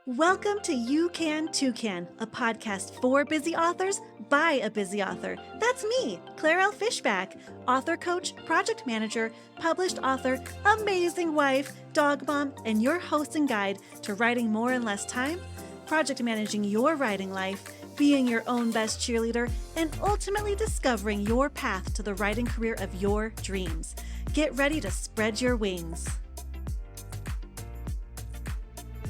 Welcome to You Can Too Can, a podcast for busy authors by a busy author. That's me, Claire L. Fishback, author coach, project manager, published author, amazing wife, dog mom, and your host and guide to writing more in less time, project managing your writing life, being your own best cheerleader, and ultimately discovering your path to the writing career of your dreams. Get ready to spread your wings.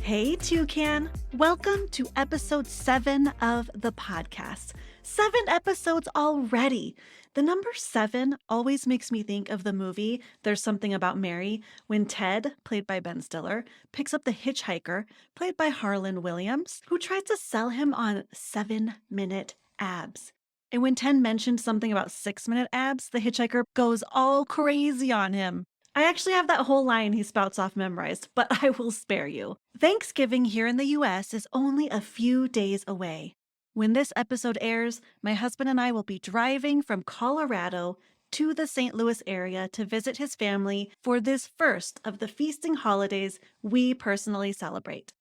Hey, Toucan. Welcome to episode 7 of the podcast. 7 episodes already. The number 7 always makes me think of the movie There's Something About Mary, when Ted, played by Ben Stiller, picks up the hitchhiker, played by Harlan Williams, who tries to sell him on 7-minute abs. And when Ted mentioned something about 6-minute abs, the hitchhiker goes all crazy on him. I actually have that whole line he spouts off memorized, but I will spare you. Thanksgiving here in the US is only a few days away. When this episode airs, my husband and I will be driving from Colorado to the St. Louis area to visit his family for this first of the feasting holidays we personally celebrate.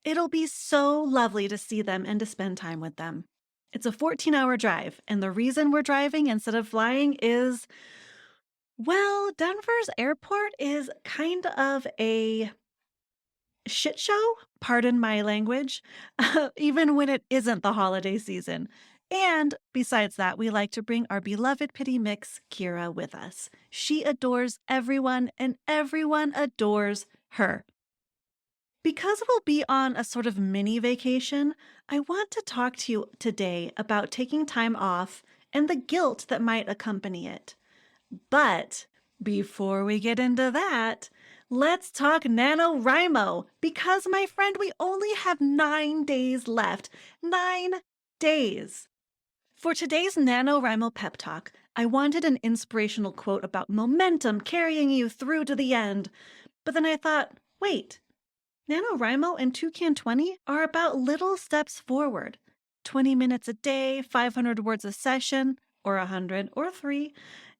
It'll be so lovely to see them and to spend time with them. It's a 14-hour drive, and the reason we're driving instead of flying is, well, Denver's airport is kind of a shit show, pardon my language, even when it isn't the holiday season. And besides that, we like to bring our beloved pity mix, Kira, with us. She adores everyone, and everyone adores her. Because we'll be on a sort of mini vacation, I want to talk to you today about taking time off and the guilt that might accompany it. But before we get into that, let's talk NaNoWriMo, because, my friend, we only have 9 days left. 9 days. For today's NaNoWriMo pep talk, I wanted an inspirational quote about momentum carrying you through to the end. But then I thought, wait, NaNoWriMo and Toucan 20 are about little steps forward. 20 minutes a day, 500 words a session, or 100, or 3.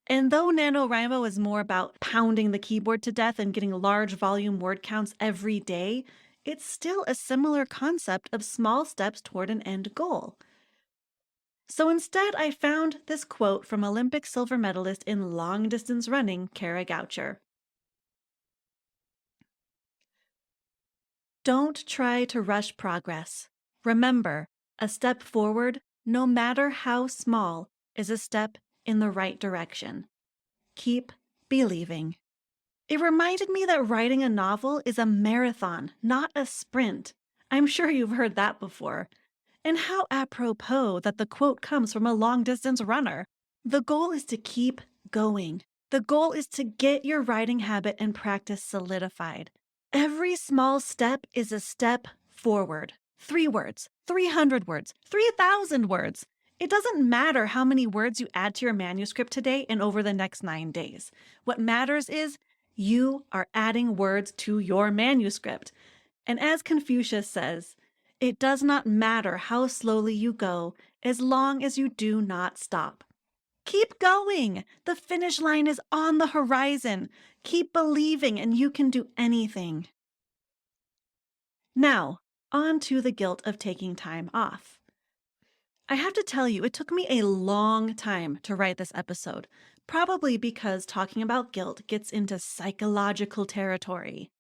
And though NaNoWriMo is more about pounding the keyboard to death and getting large volume word counts every day, it's still a similar concept of small steps toward an end goal. So instead, I found this quote from Olympic silver medalist in long-distance running, Kara Goucher. Don't try to rush progress. Remember, a step forward, no matter how small, is a step in the right direction. Keep believing. It reminded me that writing a novel is a marathon, not a sprint. I'm sure you've heard that before. And how apropos that the quote comes from a long-distance runner. The goal is to keep going. The goal is to get your writing habit and practice solidified. Every small step is a step forward. 3 words, 300 words, 3,000 words. It doesn't matter how many words you add to your manuscript today and over the next 9 days. What matters is you are adding words to your manuscript. And as Confucius says, it does not matter how slowly you go as long as you do not stop. Keep going. The finish line is on the horizon. Keep believing and you can do anything. Now, on to the guilt of taking time off. I have to tell you, it took me a long time to write this episode, probably because talking about guilt gets into psychological territory.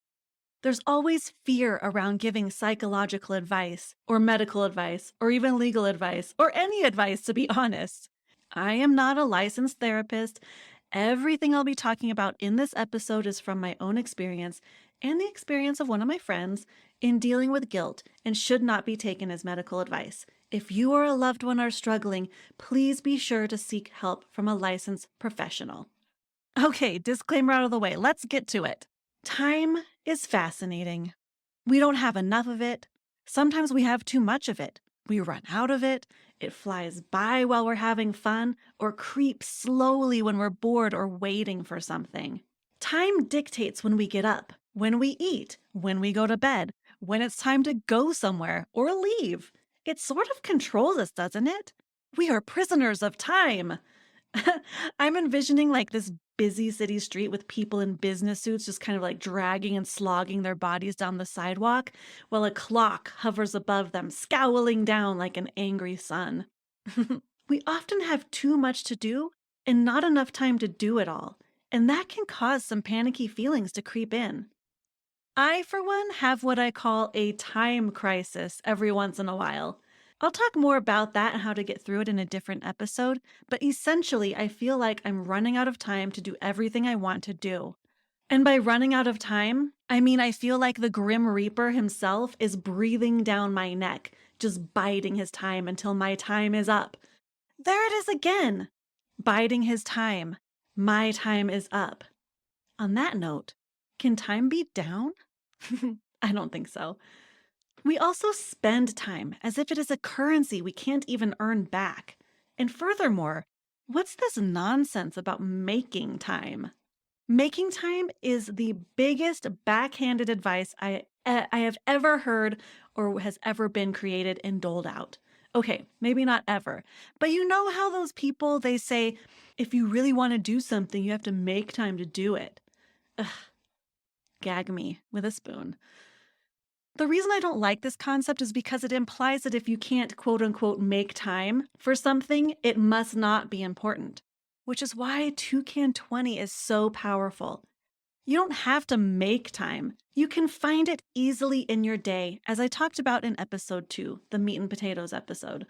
There's always fear around giving psychological advice, or medical advice, or even legal advice, or any advice, to be honest. I am not a licensed therapist. Everything I'll be talking about in this episode is from my own experience and the experience of one of my friends in dealing with guilt and should not be taken as medical advice. If you or a loved one are struggling, please be sure to seek help from a licensed professional. Okay, disclaimer out of the way. Let's get to it. Time is fascinating. We don't have enough of it. Sometimes we have too much of it. We run out of it. It flies by while we're having fun, or creeps slowly when we're bored or waiting for something. Time dictates when we get up, when we eat, when we go to bed, when it's time to go somewhere or leave. It sort of controls us, doesn't it? We are prisoners of time. I'm envisioning like this busy city street with people in business suits just kind of like dragging and slogging their bodies down the sidewalk while a clock hovers above them, scowling down like an angry sun. We often have too much to do and not enough time to do it all, and that can cause some panicky feelings to creep in. I, for one, have what I call a time crisis every once in a while. I'll talk more about that and how to get through it in a different episode, but essentially, I feel like I'm running out of time to do everything I want to do. And by running out of time, I mean I feel like the Grim Reaper himself is breathing down my neck, just biding his time until my time is up. There it is again! Biding his time. My time is up. On that note, can time be down? I don't think so. We also spend time as if it is a currency we can't even earn back. And furthermore, what's this nonsense about making time? Making time is the biggest backhanded advice I have ever heard or has ever been created and doled out. Okay, maybe not ever, but you know how those people they say, if you really want to do something, you have to make time to do it. Ugh, gag me with a spoon. The reason I don't like this concept is because it implies that if you can't quote unquote make time for something, it must not be important, which is why Toucan 20 is so powerful. You don't have to make time. You can find it easily in your day, as I talked about in episode 2, the meat and potatoes episode.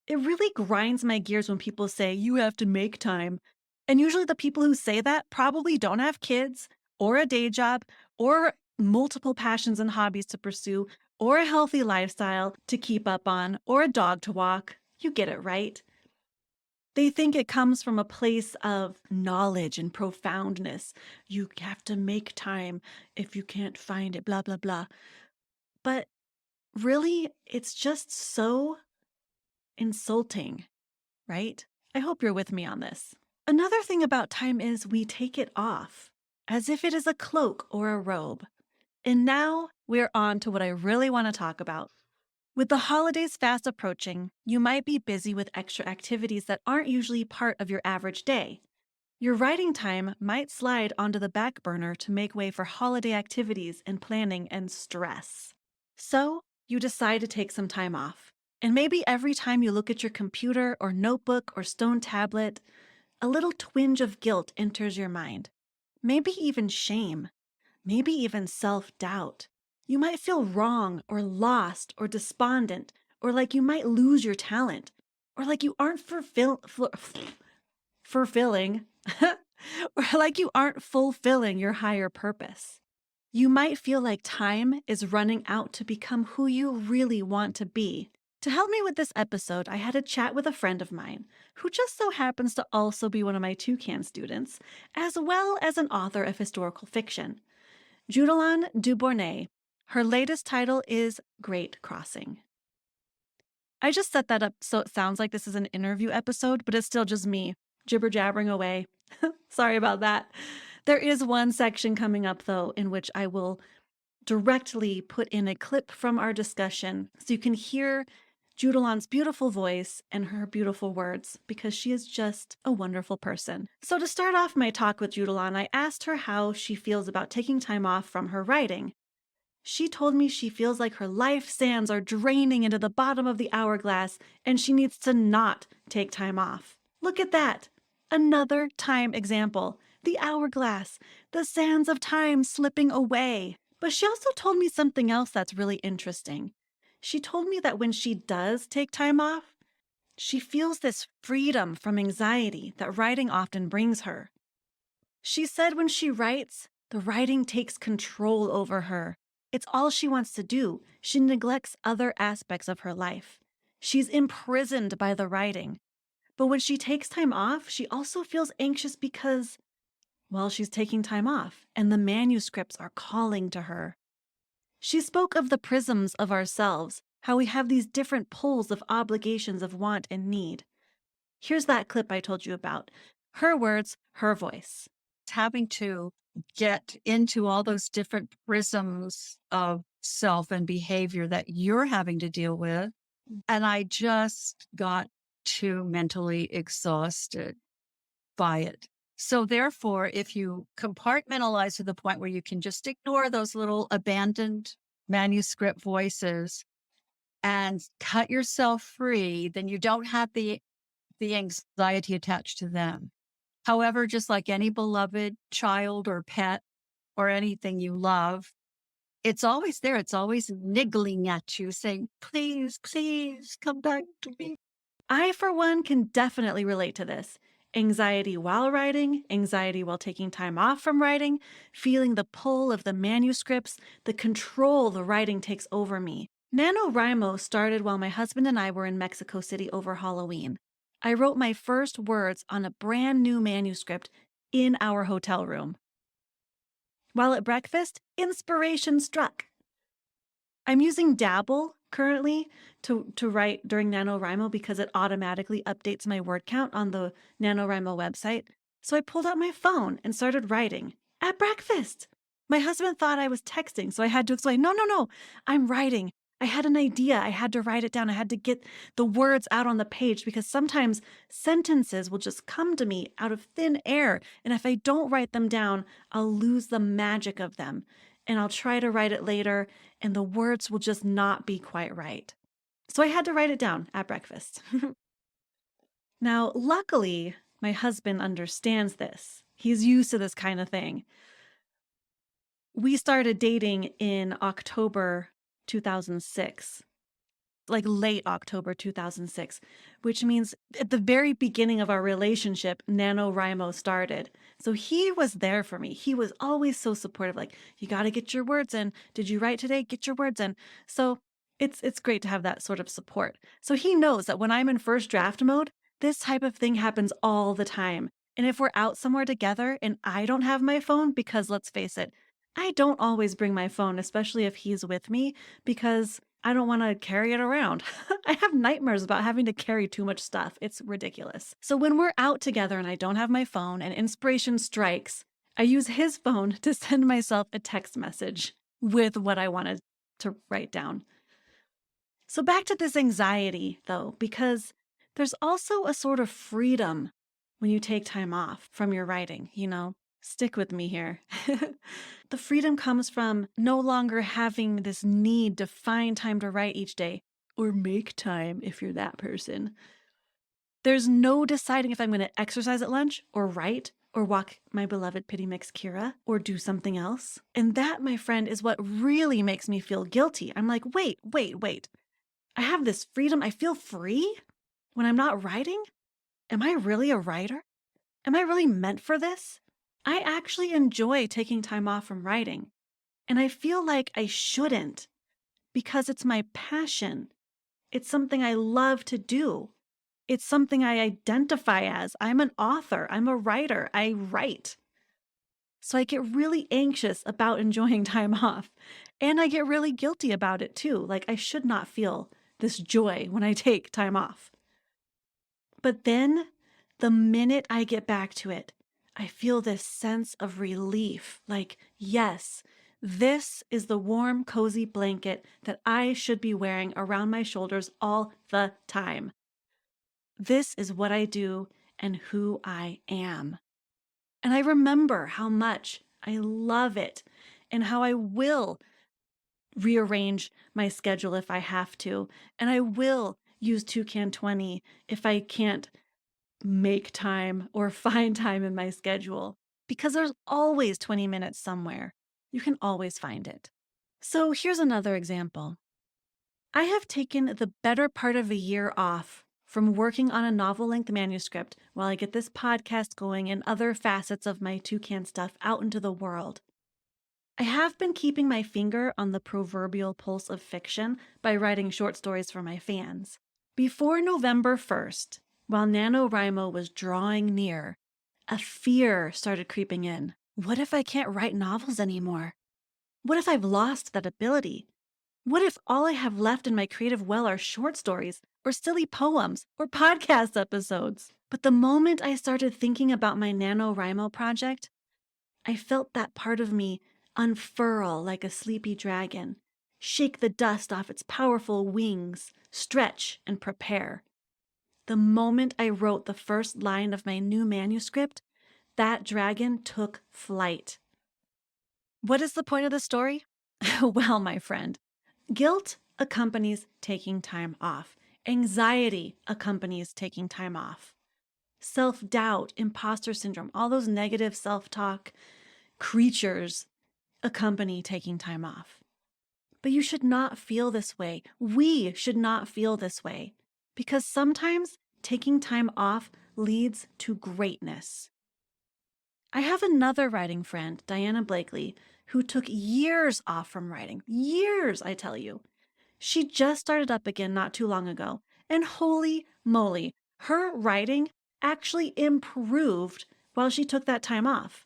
It really grinds my gears when people say, you have to make time. And usually the people who say that probably don't have kids, or a day job, or multiple passions and hobbies to pursue, or a healthy lifestyle to keep up on, or a dog to walk. You get it, right? They think it comes from a place of knowledge and profoundness. You have to make time if you can't find it, blah, blah, blah. But really, it's just so insulting, right? I hope you're with me on this. Another thing about time is we take it off, as if it is a cloak or a robe. And now we're on to what I really want to talk about. With the holidays fast approaching, you might be busy with extra activities that aren't usually part of your average day. Your writing time might slide onto the back burner to make way for holiday activities and planning and stress. So, you decide to take some time off. And maybe every time you look at your computer or notebook or stone tablet, a little twinge of guilt enters your mind. Maybe even shame. Maybe even self-doubt. You might feel wrong or lost or despondent, or like you might lose your talent, or like you aren't fulfilling, or like you aren't fulfilling your higher purpose. You might feel like time is running out to become who you really want to be. To help me with this episode, I had a chat with a friend of mine who just so happens to also be one of my Toucan students, as well as an author of historical fiction. Judalon du Bornay. Her latest title is Great Crossing. I just set that up so it sounds like this is an interview episode, but it's still just me jibber-jabbering away. Sorry about that. There is one section coming up, though, in which I will directly put in a clip from our discussion so you can hear Judalon's beautiful voice and her beautiful words, because she is just a wonderful person. So to start off my talk with Judalon, I asked her how she feels about taking time off from her writing. She told me she feels like her life sands are draining into the bottom of the hourglass and she needs to not take time off. Look at that! Another time example. The hourglass, the sands of time slipping away. But she also told me something else that's really interesting. She told me that when she does take time off, she feels this freedom from anxiety that writing often brings her. She said when she writes, the writing takes control over her. It's all she wants to do. She neglects other aspects of her life. She's imprisoned by the writing. But when she takes time off, she also feels anxious because, well, she's taking time off, and the manuscripts are calling to her. She spoke of the prisms of ourselves, how we have these different poles of obligations of want and need. Here's that clip I told you about. Her words, her voice. Having to get into all those different prisms of self and behavior that you're having to deal with. And I just got too mentally exhausted by it. So therefore, if you compartmentalize to the point where you can just ignore those little abandoned manuscript voices and cut yourself free, then you don't have the anxiety attached to them. However, just like any beloved child or pet or anything you love, it's always there. It's always niggling at you, saying, please, please come back to me. I, for one, can definitely relate to this. Anxiety while writing, anxiety while taking time off from writing, feeling the pull of the manuscripts, the control the writing takes over me. NaNoWriMo started while my husband and I were in Mexico City over Halloween. I wrote my first words on a brand new manuscript in our hotel room. While at breakfast, inspiration struck. I'm using Dabble currently to write during NaNoWriMo because it automatically updates my word count on the NaNoWriMo website. So I pulled out my phone and started writing at breakfast. My husband thought I was texting, so I had to explain, no, no, no, I'm writing. I had an idea. I had to write it down. I had to get the words out on the page because sometimes sentences will just come to me out of thin air. And if I don't write them down, I'll lose the magic of them. And I'll try to write it later, and the words will just not be quite right. So I had to write it down at breakfast. Now, luckily, my husband understands this. He's used to this kind of thing. We started dating in October 2006, like late October 2006, which means at the very beginning of our relationship, NaNoWriMo started. So he was there for me. He was always so supportive, like, you got to get your words in. Did you write today? Get your words in. So it's great to have that sort of support. So he knows that when I'm in first draft mode, this type of thing happens all the time. And if we're out somewhere together and I don't have my phone, because let's face it, I don't always bring my phone, especially if he's with me, because I don't want to carry it around. I have nightmares about having to carry too much stuff. It's ridiculous. So when we're out together and I don't have my phone and inspiration strikes, I use his phone to send myself a text message with what I wanted to write down. So back to this anxiety, though, because there's also a sort of freedom when you take time off from your writing, you know? Stick with me here. The freedom comes from no longer having this need to find time to write each day, or make time if you're that person. There's no deciding if I'm going to exercise at lunch, or write, or walk my beloved Pity Mix Kira, or do something else. And that, my friend, is what really makes me feel guilty. I'm like, wait. I have this freedom. I feel free when I'm not writing? Am I really a writer? Am I really meant for this? I actually enjoy taking time off from writing, and I feel like I shouldn't because it's my passion. It's something I love to do. It's something I identify as. I'm an author. I'm a writer. I write. So I get really anxious about enjoying time off, and I get really guilty about it too. Like I should not feel this joy when I take time off. But then the minute I get back to it, I feel this sense of relief, like, yes, this is the warm, cozy blanket that I should be wearing around my shoulders all the time. This is what I do and who I am. And I remember how much I love it and how I will rearrange my schedule if I have to. And I will use Toucan 20 if I can't make time or find time in my schedule, because there's always 20 minutes somewhere. You can always find it. So here's another example. I have taken the better part of a year off from working on a novel-length manuscript while I get this podcast going and other facets of my Toucan stuff out into the world. I have been keeping my finger on the proverbial pulse of fiction by writing short stories for my fans. Before November 1st, while NaNoWriMo was drawing near, a fear started creeping in. What if I can't write novels anymore? What if I've lost that ability? What if all I have left in my creative well are short stories, or silly poems, or podcast episodes? But the moment I started thinking about my NaNoWriMo project, I felt that part of me unfurl like a sleepy dragon, shake the dust off its powerful wings, stretch and prepare. The moment I wrote the first line of my new manuscript, that dragon took flight. What is the point of the story? Well, my friend, guilt accompanies taking time off. Anxiety accompanies taking time off. Self-doubt, imposter syndrome, all those negative self-talk creatures accompany taking time off. But you should not feel this way. We should not feel this way because sometimes taking time off leads to greatness. I have another writing friend, Diana Blakely, who took years off from writing. Years, I tell you. She just started up again not too long ago. And holy moly, her writing actually improved while she took that time off.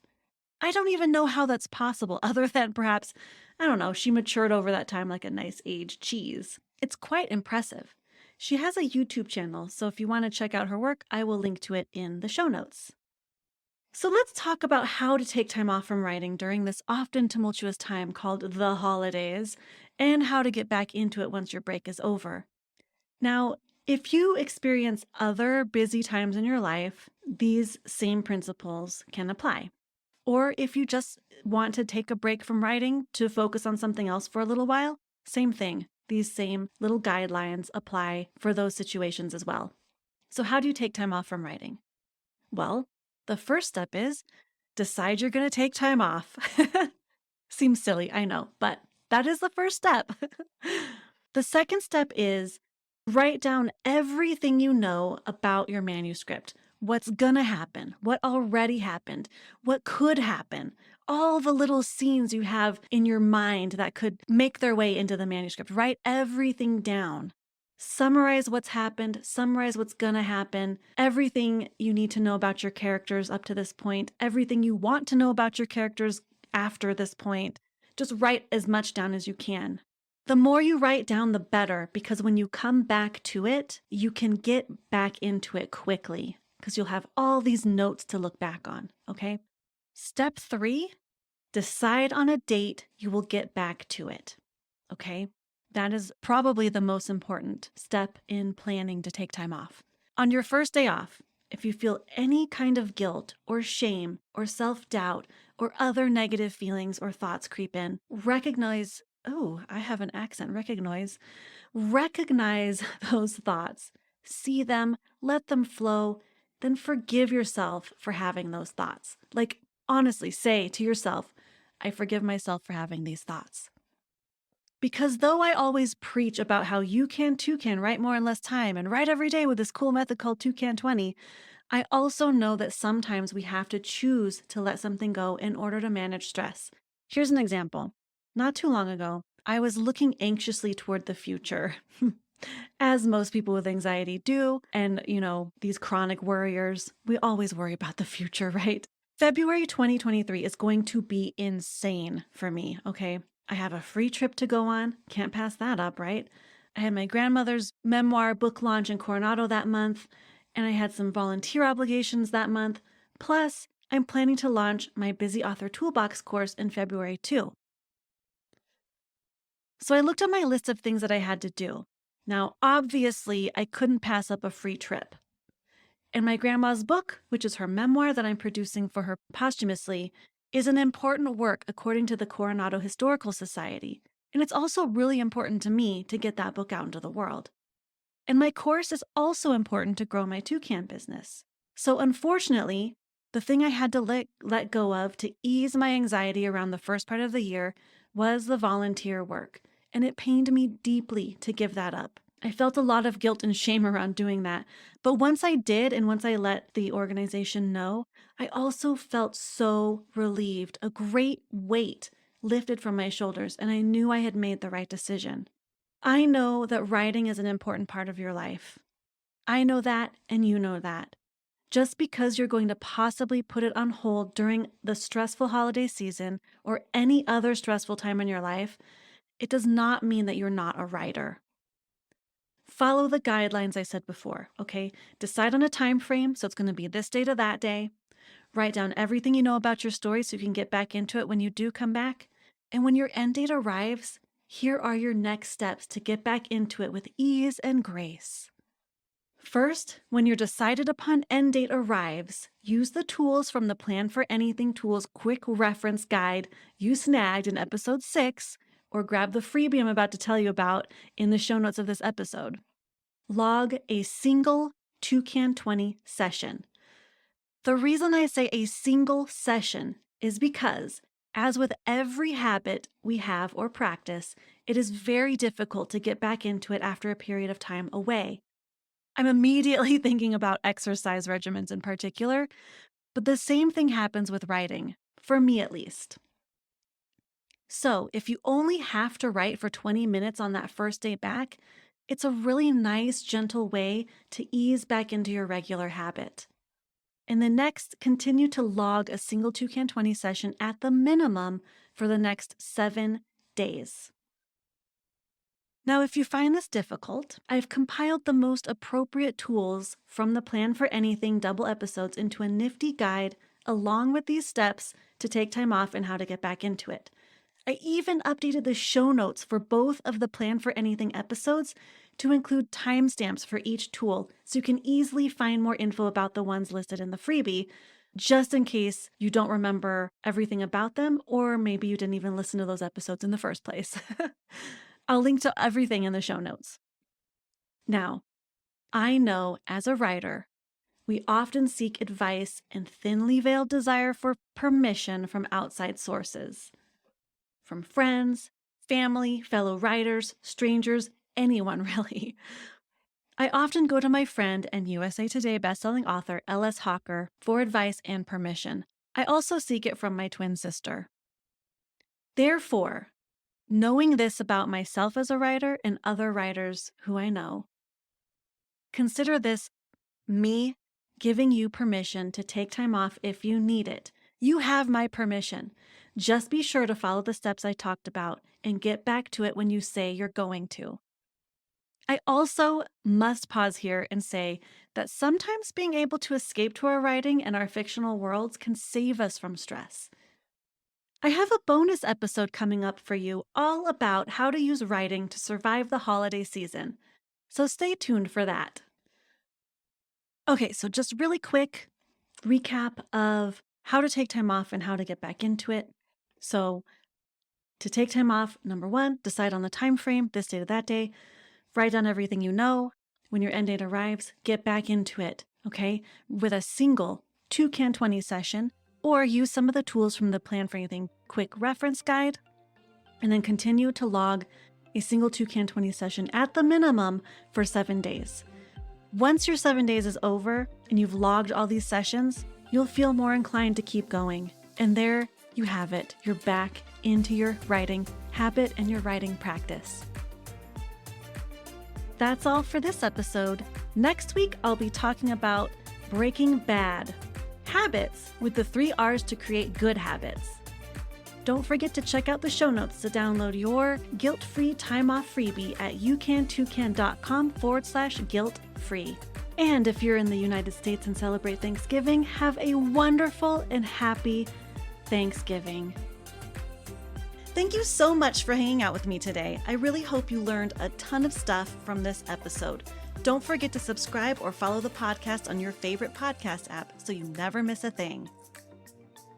I don't even know how that's possible, other than perhaps, I don't know, she matured over that time like a nice aged cheese. It's quite impressive. She has a YouTube channel, so if you want to check out her work, I will link to it in the show notes. So let's talk about how to take time off from writing during this often tumultuous time called the holidays, and how to get back into it once your break is over. Now, if you experience other busy times in your life, these same principles can apply. Or if you just want to take a break from writing to focus on something else for a little while, same thing. These same little guidelines apply for those situations as well. So how do you take time off from writing? Well, the first step is decide you're going to take time off. Seems silly, I know, but that is the first step. The second step is write down everything you know about your manuscript. What's gonna happen, what already happened, what could happen, all the little scenes you have in your mind that could make their way into the manuscript. Write everything down. Summarize what's happened, summarize what's gonna happen, everything you need to know about your characters up to this point, everything you want to know about your characters after this point. Just write as much down as you can. The more you write down, the better, because when you come back to it, you can get back into it quickly because you'll have all these notes to look back on, okay? Step 3, decide on a date you will get back to it, okay? That is probably the most important step in planning to take time off. On your first day off, if you feel any kind of guilt or shame or self-doubt or other negative feelings or thoughts creep in, recognize, oh, I have an accent, recognize those thoughts, see them, let them flow, then forgive yourself for having those thoughts. Like, honestly, say to yourself, I forgive myself for having these thoughts. Because though I always preach about how you can too can write more in less time and write every day with this cool method called 2can20, I also know that sometimes we have to choose to let something go in order to manage stress. Here's an example. Not too long ago, I was looking anxiously toward the future, as most people with anxiety do. And, these chronic worriers, we always worry about the future, right? February 2023 is going to be insane for me, okay? I have a free trip to go on. Can't pass that up, right? I had my grandmother's memoir book launch in Coronado that month, and I had some volunteer obligations that month. Plus, I'm planning to launch my Busy Author Toolbox course in February too. So I looked at my list of things that I had to do. Now, obviously, I couldn't pass up a free trip. And my grandma's book, which is her memoir that I'm producing for her posthumously, is an important work according to the Coronado Historical Society. And it's also really important to me to get that book out into the world. And my course is also important to grow my toucan business. So unfortunately, the thing I had to let go of to ease my anxiety around the first part of the year was the volunteer work. And it pained me deeply to give that up. I felt a lot of guilt and shame around doing that. But once I did, and once I let the organization know, I also felt so relieved. A great weight lifted from my shoulders, and I knew I had made the right decision. I know that writing is an important part of your life. I know that, and you know that. Just because you're going to possibly put it on hold during the stressful holiday season or any other stressful time in your life, it does not mean that you're not a writer. Follow the guidelines I said before, okay? Decide on a time frame, so it's going to be this day to that day. Write down everything you know about your story so you can get back into it when you do come back. And when your end date arrives, here are your next steps to get back into it with ease and grace. First, when your decided upon end date arrives, use the tools from the Plan for Anything Tools quick reference guide you snagged in episode 6, or grab the freebie I'm about to tell you about in the show notes of this episode. Log a single Toucan 20 session. The reason I say a single session is because, as with every habit we have or practice, it is very difficult to get back into it after a period of time away. I'm immediately thinking about exercise regimens in particular, but the same thing happens with writing, for me at least. So, if you only have to write for 20 minutes on that first day back, it's a really nice, gentle way to ease back into your regular habit. And then next, continue to log a single Toucan 20 session at the minimum for the next 7 days. Now, if you find this difficult, I've compiled the most appropriate tools from the Plan for Anything double episodes into a nifty guide along with these steps to take time off and how to get back into it. I even updated the show notes for both of the Plan for Anything episodes to include timestamps for each tool so you can easily find more info about the ones listed in the freebie, just in case you don't remember everything about them, or maybe you didn't even listen to those episodes in the first place. I'll link to everything in the show notes. Now, I know as a writer, we often seek advice and thinly veiled desire for permission from outside sources. From friends, family, fellow writers, strangers, anyone really. I often go to my friend and USA Today bestselling author L.S. Hawker for advice and permission. I also seek it from my twin sister. Therefore, knowing this about myself as a writer and other writers who I know, consider this me giving you permission to take time off if you need it. You have my permission. Just be sure to follow the steps I talked about and get back to it when you say you're going to. I also must pause here and say that sometimes being able to escape to our writing and our fictional worlds can save us from stress. I have a bonus episode coming up for you all about how to use writing to survive the holiday season, so stay tuned for that. Okay, so just really quick recap of how to take time off and how to get back into it. So to take time off, number 1, decide on the time frame, this day to that day. Write down everything you know. When your end date arrives, get back into it, okay? With a single Toucan 20 session, or use some of the tools from the Plan for Anything quick reference guide, and then continue to log a single Toucan 20 session at the minimum for 7 days. Once your 7 days is over and you've logged all these sessions, you'll feel more inclined to keep going. And there you have it. You're back into your writing habit and your writing practice. That's all for this episode. Next week, I'll be talking about breaking bad habits with the 3 R's to create good habits. Don't forget to check out the show notes to download your guilt-free time off freebie at youcantoucan.com/guilt-free. And if you're in the United States and celebrate Thanksgiving, have a wonderful and happy Thanksgiving. Thank you so much for hanging out with me today. I really hope you learned a ton of stuff from this episode. Don't forget to subscribe or follow the podcast on your favorite podcast app so you never miss a thing.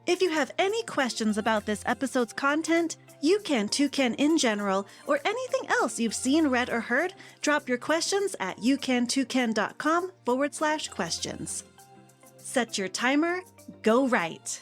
If you have any questions about this episode's content, Toucan in general, or anything else you've seen, read, or heard, drop your questions at youcantoucan.com/questions. Set your timer, go write.